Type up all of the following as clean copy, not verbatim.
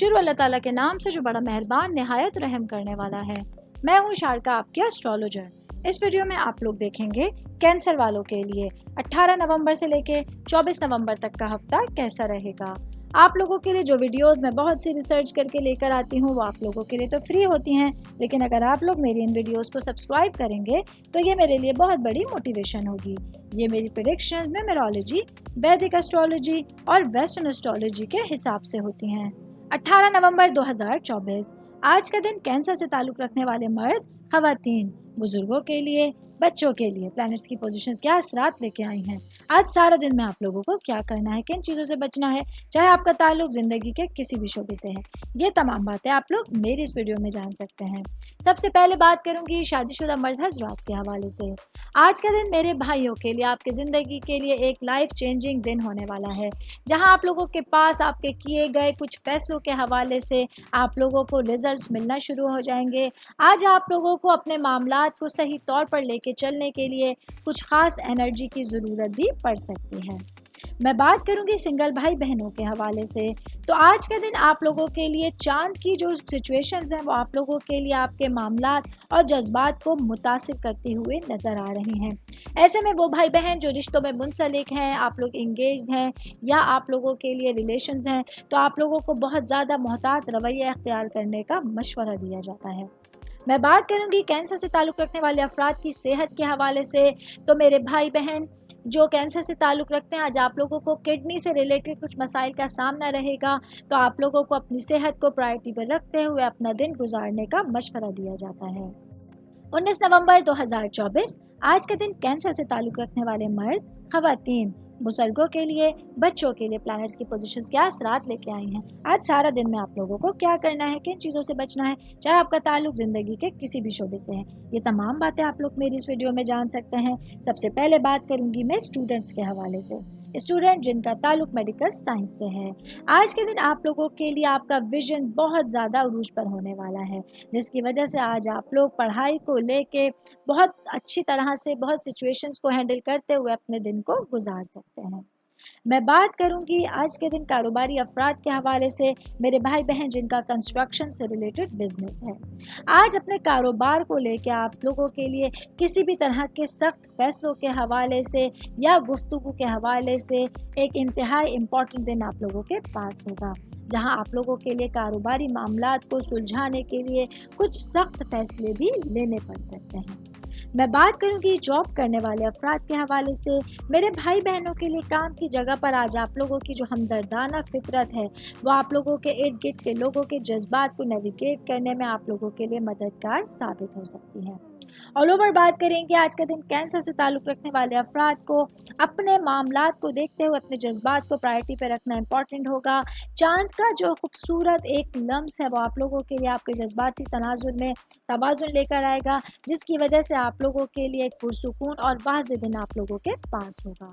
شروع اللہ تعالیٰ کے نام سے جو بڑا مہربان نہایت رحم کرنے والا ہے۔ میں ہوں شارکا، آپ کی اسٹرالوجر۔ اس ویڈیو میں آپ لوگ دیکھیں گے کینسر والوں کے لیے 18 نومبر سے لے کے 24 نومبر تک کا ہفتہ کیسا رہے گا۔ آپ لوگوں کے لیے جو ویڈیوز میں بہت سی ریسرچ کر کے لے کر آتی ہوں وہ آپ لوگوں کے لیے تو فری ہوتی ہیں، لیکن اگر آپ لوگ میری ان ویڈیوز کو سبسکرائب کریں گے تو یہ میرے لیے بہت بڑی موٹیویشن ہوگی۔ یہ میری پریڈکشنز نیومرولوجی، ویدک اسٹرالوجی اور ویسٹرن اسٹرالوجی کے حساب سے ہوتی ہیں۔ 18 نومبر 2024 آج کا دن کینسر سے تعلق رکھنے والے مرد، خواتین، بزرگوں کے لیے، بچوں کے لیے پلانٹس کی پوزیشنز کیا اثرات لے کے آئی ہیں۔ آج سارا دن میں آپ لوگوں کو کیا کرنا ہے، کن چیزوں سے بچنا ہے، چاہے آپ کا تعلق زندگی کے کسی بھی شعبے سے ہے، یہ تمام باتیں آپ لوگ میری اس ویڈیو میں جان سکتے ہیں۔ سب سے پہلے بات کروں گی شادی شدہ مرد حضرات کے حوالے سے۔ آج کا دن میرے بھائیوں کے لیے، آپ کے زندگی کے لیے ایک لائف چینجنگ دن ہونے والا ہے، جہاں آپ لوگوں کے پاس آپ کے کیے گئے کچھ فیصلوں کے حوالے سے آپ لوگوں کو ریزلٹس ملنا شروع ہو جائیں گے۔ آج آپ لوگوں کو اپنے معاملات کو صحیح طور پر لے کے چلنے کے لیے کچھ خاص انرجی کی ضرورت بھی پڑ سکتی ہے۔ میں بات کروں گی سنگل بھائی بہنوں کے حوالے سے، تو آج کا دن آپ لوگوں کے لیے چاند کی جو سچویشنز ہیں وہ آپ لوگوں کے لیے آپ کے معاملات اور جذبات کو متاثر کرتے ہوئے نظر آ رہے ہیں۔ ایسے میں وہ بھائی بہن جو رشتوں میں منسلک ہیں، آپ لوگ انگیجڈ ہیں یا آپ لوگوں کے لیے ریلیشنز ہیں، تو آپ لوگوں کو بہت زیادہ محتاط رویہ اختیار کرنے کا مشورہ دیا جاتا ہے۔ میں بات کروں گی کینسر سے تعلق رکھنے والے افراد کی صحت کے حوالے سے، تو میرے بھائی بہن جو کینسر سے تعلق رکھتے ہیں، آج آپ لوگوں کو کڈنی سے ریلیٹڈ کچھ مسائل کا سامنا رہے گا، تو آپ لوگوں کو اپنی صحت کو پرائرٹی پر رکھتے ہوئے اپنا دن گزارنے کا مشورہ دیا جاتا ہے۔ 19 نومبر 2024 آج کے دن کینسر سے تعلق رکھنے والے مرد، خواتین، بزرگوں کے لیے، بچوں کے لیے پلانٹس کی پوزیشنز کیا اثرات لے کے آئی ہیں۔ آج سارا دن میں آپ لوگوں کو کیا کرنا ہے، کن چیزوں سے بچنا ہے، چاہے آپ کا تعلق زندگی کے کسی بھی شعبے سے ہے، یہ تمام باتیں آپ لوگ میری اس ویڈیو میں جان سکتے ہیں۔ سب سے پہلے بات کروں گی میں اسٹوڈنٹس کے حوالے سے، اسٹوڈنٹ جن کا تعلق میڈیکل سائنس سے ہے۔ آج کے دن آپ لوگوں کے لیے آپ کا ویژن بہت زیادہ عروج پر ہونے والا ہے، جس کی وجہ سے آج آپ لوگ پڑھائی کو لے کے بہت اچھی طرح سے بہت سچویشنز کو ہینڈل کرتے ہوئے اپنے دن کو گزار سکتے ہیں۔ میں بات کروں گی آج کے دن کاروباری افراد کے حوالے سے، میرے بھائی بہن جن کا کنسٹرکشن سے ریلیٹڈ بزنس ہے۔ آج اپنے کاروبار کو لے کے آپ لوگوں کے لیے کسی بھی طرح کے سخت فیصلوں کے حوالے سے یا گفتگو کے حوالے سے ایک انتہائی امپورٹنٹ دن آپ لوگوں کے پاس ہوگا، جہاں آپ لوگوں کے لیے کاروباری معاملات کو سلجھانے کے لیے کچھ سخت فیصلے بھی لینے پڑ سکتے ہیں۔ میں بات کروں گی جاب کرنے والے افراد کے حوالے سے، میرے بھائی بہنوں کے لیے کام کی جگہ پر آج آپ لوگوں کی جو ہمدردانہ فطرت ہے وہ آپ لوگوں کے ارد گرد کے لوگوں کے جذبات کو نیویگیٹ کرنے میں آپ لوگوں کے لیے مددگار ثابت ہو سکتی ہے۔ آل اوور بات کریں گے آج کا دن کینسر سے تعلق رکھنے والے افراد کو اپنے معاملات کو دیکھتے ہوئے اپنے جذبات کو پرائرٹی پہ رکھنا امپورٹنٹ ہوگا۔ چاند کا جو خوبصورت ایک لمس ہے وہ آپ لوگوں کے لیے آپ کے جذباتی تناظر میں توازن لے کر آئے گا، جس کی وجہ سے آپ لوگوں کے لیے ایک پرسکون اور واضح دن آپ لوگوں کے پاس ہوگا۔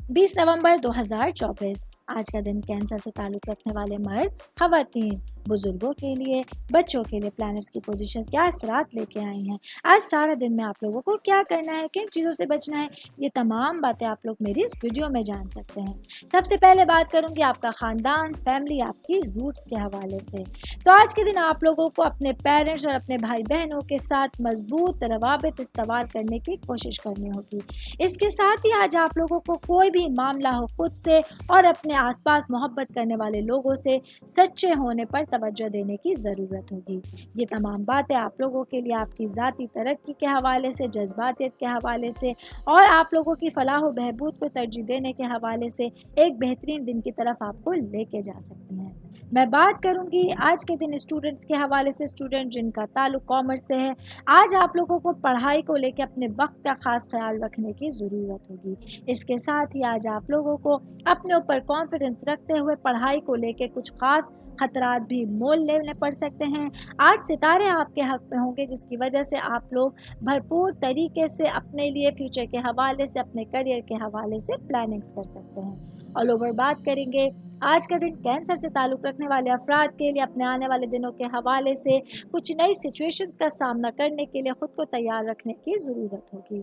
20 نومبر 2024 آج کا دن کینسر سے تعلق رکھنے والے مرد، خواتین، بزرگوں کے لیے، بچوں کے لیے پلانٹس کی پوزیشنز کیا اثرات لے کے آئی ہیں۔ آج سارا دن میں آپ لوگوں کو کیا کرنا ہے، کن چیزوں سے بچنا ہے، یہ تمام باتیں آپ لوگ میری اس ویڈیو میں جان سکتے ہیں۔ سب سے پہلے بات کروں گی آپ کا خاندان، فیملی، آپ کی روٹس کے حوالے سے، تو آج کے دن آپ لوگوں کو اپنے پیرنٹس اور اپنے بھائی بہنوں کے ساتھ مضبوط روابط استوار کرنے کی کوشش کرنی ہوگی۔ اس کے ساتھ ہی آج آپ لوگوں کو کوئی بھی معاملہ ہو خود سے اور اپنے آس پاس محبت کرنے والے لوگوں سے سچے ہونے پر توجہ دینے کی ضرورت ہوگی۔ یہ تمام باتیں آپ لوگوں کے لیے آپ کی ذاتی ترقی کے حوالے سے، جذباتیت کے حوالے سے اور آپ لوگوں کی فلاح و بہبود کو ترجیح دینے کے حوالے سے ایک بہترین دن کی طرف آپ کو لے کے جا سکتی ہیں۔ میں بات کروں گی آج کے دن اسٹوڈنٹس کے حوالے سے، اسٹوڈنٹ جن کا تعلق کامرس سے ہے۔ آج آپ لوگوں کو پڑھائی کو لے کے اپنے وقت کا خاص خیال رکھنے کی ضرورت ہوگی۔ اس کے ساتھ ہی آج آپ لوگوں کو اپنے اوپر کانفیڈنس رکھتے ہوئے پڑھائی کو لے کے کچھ خاص خطرات بھی مول لینے پڑ سکتے ہیں۔ آج ستارے آپ کے حق میں ہوں گے، جس کی وجہ سے آپ لوگ بھرپور طریقے سے اپنے لیے فیوچر کے حوالے سے، اپنے کریئر کے حوالے سے پلاننگز کر سکتے ہیں۔ آل اوور بات کریں گے آج کا دن کینسر سے تعلق رکھنے والے افراد کے لیے اپنے آنے والے دنوں کے حوالے سے کچھ نئی سچویشنز کا سامنا کرنے کے لیے خود کو تیار رکھنے کی ضرورت ہوگی۔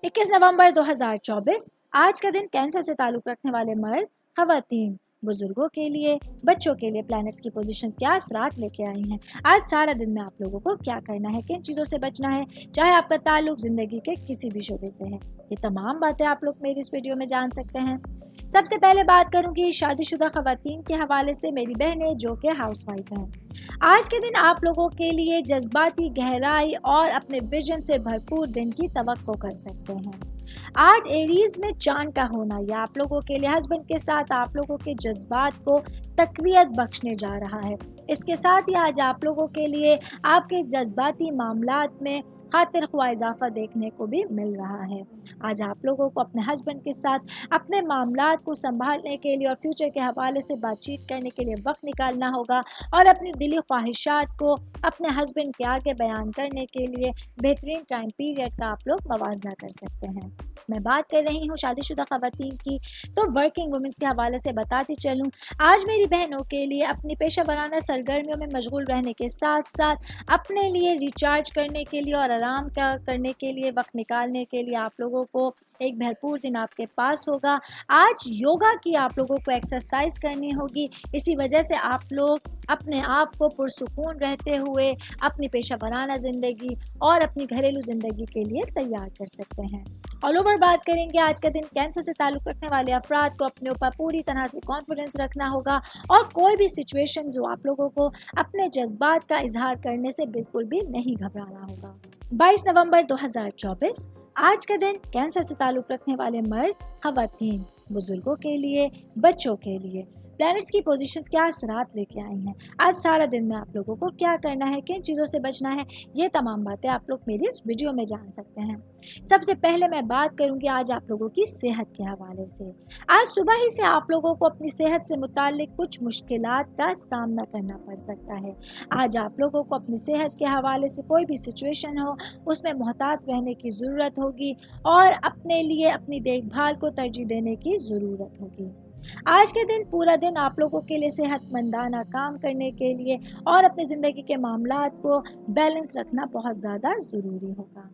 21 نومبر 2024 آج کا دن کینسر سے تعلق رکھنے والے مرد، خواتین، बुजुर्गों के लिए, बच्चों के लिए प्लैनेट्स की पोजीशंस क्या असरात लेके आई हैं। आज सारा दिन में आप लोगों को क्या करना है, किन चीज़ों से बचना है, चाहे आपका ताल्लुक ज़िंदगी के किसी भी शोबे से है, ये तमाम बातें आप लोग मेरी इस वीडियो में जान सकते हैं। सबसे पहले बात करूंगी शादीशुदा खवातीन के हवाले से, मेरी बहनें जो कि हाउसवाइफ हैं। आज के दिन आप लोगों के लिए जज्बाती गहराई और अपने विजन से भरपूर दिन की तवक्को कर सकते हैं। आज एरीज में चांद का होना या आप लोगों के लिए हस्बैंड के साथ आप लोगों के जज्बात को तकवीत बख्शने जा रहा है। इसके साथ ही आज आप लोगों के लिए आपके जज्बाती मामलात में खातिर ख्वाह इजाफा देखने को भी मिल रहा है। आज आप लोगों को अपने हस्बैंड के साथ अपने मामलात को संभालने के लिए और फ्यूचर के हवाले से बातचीत करने के लिए वक्त निकालना होगा और अपनी दिली ख्वाहिशात को अपने हस्बैंड के आगे बयान करने के लिए बेहतरीन टाइम पीरियड का आप लोग मवाजना कर सकते हैं। मैं बात कर रही हूँ शादीशुदा खवातीन की, तो वर्किंग वुमेंस के हवाले से बताती चलूँ, आज मेरी बहनों के लिए अपनी पेशा वराना सरगर्मियों में मशगूल रहने के साथ साथ अपने लिए रिचार्ज करने के लिए और आराम करने के लिए वक्त निकालने के लिए आप लोगों को एक भरपूर दिन आपके पास होगा। आज योगा की आप लोगों को एक्सरसाइज करनी होगी। इसी वजह से आप लोग अपने आप को पुरसुकून रहते हुए अपनी पेशा वराना ज़िंदगी और अपनी घरेलू ज़िंदगी के लिए तैयार कर सकते हैं। ऑल ओवर बात करेंगे, आज का दिन कैंसर से ताल्लुक़ रखने वाले अफराद को अपने ऊपर पूरी तरह से कॉन्फिडेंस रखना होगा और कोई भी सिचुएशन जो आप लोगों को अपने जज्बात का इजहार करने से बिल्कुल भी नहीं घबराना होगा। 22 नवंबर 2024 आज का दिन कैंसर से ताल्लुक़ रखने वाले मर्द, खवातीन, बुजुर्गों के लिए, बच्चों के लिए प्लैनेट्स की पोजीशंस क्या असरात लेके आई हैं। आज सारा दिन में आप लोगों को क्या करना है, किन चीज़ों से बचना है, ये तमाम बातें आप लोग मेरी इस वीडियो में जान सकते हैं। सबसे पहले मैं बात करूंगी आज आप लोगों की सेहत के हवाले से। आज सुबह ही से आप लोगों को अपनी सेहत से मुताल्लिक कुछ मुश्किलात का सामना करना पड़ सकता है। आज आप लोगों को अपनी सेहत के हवाले से कोई भी सिचुएशन हो उसमें मोहतात रहने की ज़रूरत होगी और अपने लिए अपनी देखभाल को तरजीह देने की ज़रूरत होगी। आज के दिन पूरा दिन आप लोगों के लिए सेहतमंदाना काम करने के लिए और अपनी ज़िंदगी के मामलात को बैलेंस रखना बहुत ज़्यादा ज़रूरी होगा।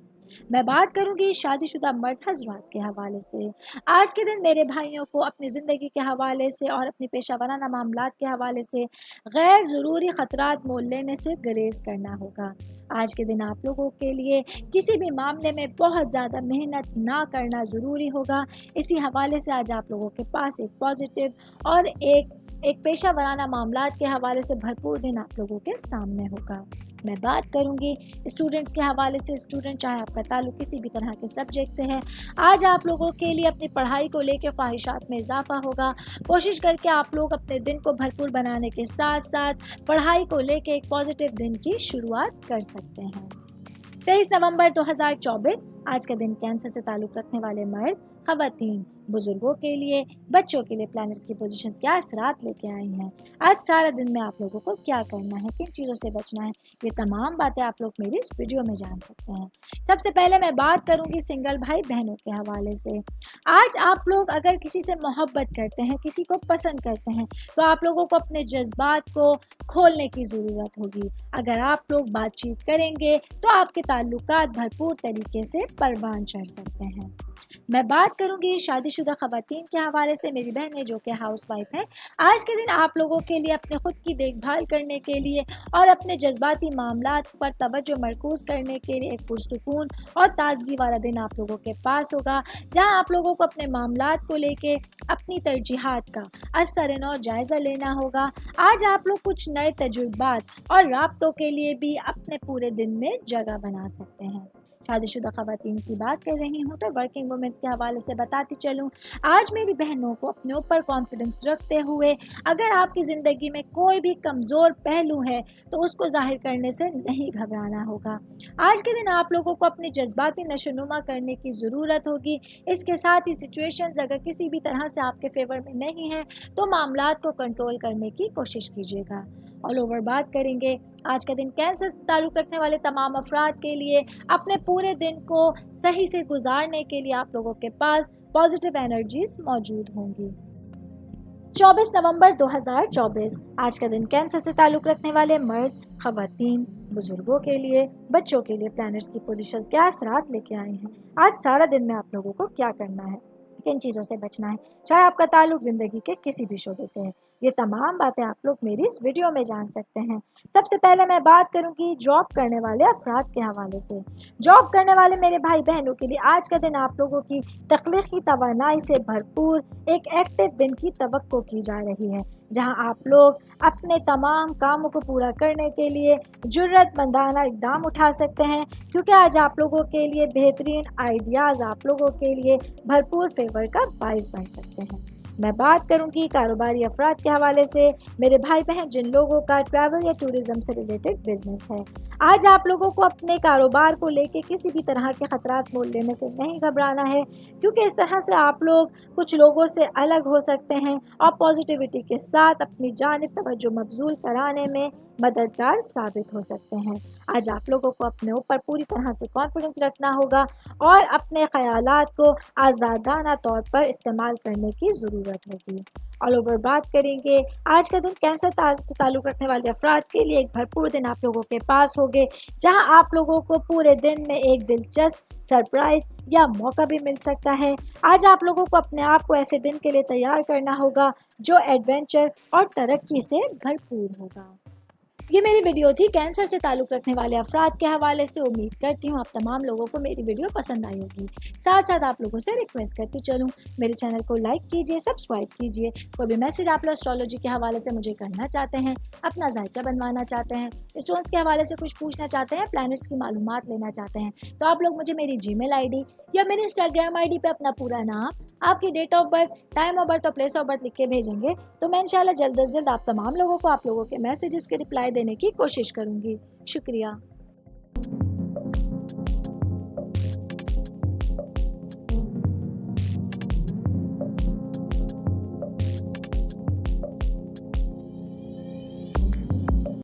मैं बात करूंगी शादीशुदा मर्द हजरात के हवाले से। आज के दिन मेरे भाइयों को अपनी ज़िंदगी के हवाले से और अपनी पेशा वराना मामलात के हवाले से गैर ज़रूरी ख़तरात मोल लेने से गुरेज करना होगा। आज के दिन आप लोगों के लिए किसी भी मामले में बहुत ज़्यादा मेहनत ना करना ज़रूरी होगा। इसी हवाले से आज आप लोगों के पास एक पॉजिटिव और एक पेशा वराना मामलात के हवाले से भरपूर दिन आप लोगों के सामने होगा। मैं बात करूंगी स्टूडेंट्स के हवाले से। स्टूडेंट चाहे आपका ताल्लुक किसी भी तरह के सब्जेक्ट से है, आज आप लोगों के लिए अपनी पढ़ाई को लेकर ख्वाहिशात में इजाफा होगा। कोशिश करके आप लोग अपने दिन को भरपूर बनाने के साथ साथ पढ़ाई को लेकर एक पॉजिटिव दिन की शुरुआत कर सकते हैं। 23 नवंबर 2024 आज का दिन कैंसर से ताल्लुक़ रखने वाले मर्द, खवातीन, बुजुर्गों के लिए, बच्चों के लिए प्लैनेट्स की पोजीशंस क्या असरात लेके आई हैं। आज सारा दिन में आप लोगों को क्या करना है, किन चीज़ों से बचना है, ये तमाम बातें आप लोग मेरी इस वीडियो में जान सकते हैं। सबसे पहले मैं बात करूंगी सिंगल भाई बहनों के हवाले से। आज आप लोग अगर किसी से मोहब्बत करते हैं, किसी को पसंद करते हैं, तो आप लोगों को अपने जज्बात को खोलने की ज़रूरत होगी। अगर आप लोग बातचीत करेंगे तो आपके ताल्लुकात भरपूर तरीके से परवान चढ़ सकते हैं। मैं बात करूंगी शादीशुदा खवातीन के हवाले से, मेरी बहनें जो कि हाउसवाइफ हैं। आज के दिन आप लोगों के लिए अपने खुद की देखभाल करने के लिए और अपने जज्बाती मामलात पर तवज्जो मरकूज़ करने के लिए एक पुरसुकून और ताजगी वाला दिन आप लोगों के पास होगा, जहां आप लोगों को अपने मामलात को लेके अपनी तरजीहात का असर-ए-नौ जायज़ा लेना होगा। आज आप लोग कुछ नए तजुर्बात और राब्तों के लिए भी अपने पूरे दिन में जगह बना सकते हैं। शादीशुदा खवातीन की बात कर रही हूँ तो वर्किंग वुमेंस के हवाले से बताती चलूँ, आज मेरी बहनों को अपने ऊपर कॉन्फिडेंस रखते हुए अगर आपकी ज़िंदगी में कोई भी कमज़ोर पहलू है तो उसको ज़ाहिर करने से नहीं घबराना होगा। आज के दिन आप लोगों को अपनी जज्बाती नशोनुमा करने की ज़रूरत होगी। इसके साथ ही सिचुएशंस अगर किसी भी तरह से आपके फेवर में नहीं है तो मामलात को कंट्रोल करने की कोशिश कीजिएगा। ऑल ओवर बात करेंगे, आज का दिन कैंसर से ताल्लुक़ रखने वाले तमाम अफराद के लिए अपने पूरे दिन को सही से गुजारने के लिए आप लोगों के पास पॉजिटिव एनर्जीज मौजूद होंगी। 24 नवंबर 2024 आज का दिन कैंसर से ताल्लुक़ रखने वाले मर्द, खवातीन, बुजुर्गों के लिए, बच्चों के लिए प्लैनेट्स की पोजीशंस क्या असरात लेके आए हैं। आज सारा दिन में आप लोगों को क्या करना है, किन चीज़ों से बचना है, चाहे आपका ताल्लुक ज़िंदगी के किसी भी शोबे से है। ये तमाम बातें आप लोग मेरी इस वीडियो में जान सकते हैं। सबसे पहले मैं बात करूंगी जॉब करने वाले अफराद के हवाले से। जॉब करने वाले मेरे भाई बहनों के लिए आज का दिन आप लोगों की तख्लीकी तवानाई से भरपूर एक एक्टिव दिन की तवक्को की जा रही है, जहां आप लोग अपने तमाम कामों को पूरा करने के लिए जुर्रतमंदाना इक़दाम उठा सकते हैं, क्योंकि आज आप लोगों के लिए बेहतरीन आइडियाज़ आप लोगों के लिए भरपूर फेवर का बाइस बन सकते हैं। मैं बात करूंगी कारोबारी अफराद के हवाले से, मेरे भाई बहन जिन लोगों का ट्रैवल या टूरिज्म से रिलेटेड बिजनेस है। आज आप लोगों को अपने कारोबार को लेके किसी भी तरह के खतरात मोल लेने से नहीं घबराना है, क्योंकि इस तरह से आप लोग कुछ लोगों से अलग हो सकते हैं और पॉजिटिविटी के साथ अपनी जानिब तवज्जो मबजूल कराने में मददगार साबित हो सकते हैं। आज आप लोगों को अपने ऊपर पूरी तरह से कॉन्फिडेंस रखना होगा और अपने ख्यालात को आज़ादाना तौर पर इस्तेमाल करने की ज़रूरत होगी। ऑल ओवर बात करेंगे, आज का दिन कैंसर से ताल्लुक़ रखने वाले अफराद के लिए एक भरपूर दिन आप लोगों के पास होगे, जहां आप लोगों को पूरे दिन में एक दिलचस्प सरप्राइज या मौका भी मिल सकता है। आज आप लोगों को अपने आप को ऐसे दिन के लिए तैयार करना होगा जो एडवेंचर और तरक्की से भरपूर होगा। ये मेरी वीडियो थी कैंसर से ताल्लुक़ रखने वाले अफराद के हवाले से। उम्मीद करती हूँ आप तमाम लोगों को मेरी वीडियो पसंद आई होगी। साथ साथ आप लोगों से रिक्वेस्ट करती चलूँ, मेरे चैनल को लाइक कीजिए, सब्सक्राइब कीजिए। कोई भी मैसेज आप लोग एस्ट्रोलॉजी के हवाले से मुझे करना चाहते हैं, अपना जायचा बनवाना चाहते हैं, स्टोन्स के हवाले से कुछ पूछना चाहते हैं, प्लैनेट्स की मालूमात लेना चाहते हैं, तो आप लोग मुझे मेरी जीमेल आईडी या मेरी इंस्टाग्राम आईडी पे अपना पूरा नाम, आपकी date of birth, time of birth और प्लेस ऑफ बर्थ लिख के भेजेंगे, तो मैं इंशाल्लाह जल्द से जल्द आप तमाम लोगों को आप लोगों के मैसेजेस के रिप्लाई देने की कोशिश करूँगी। शुक्रिया।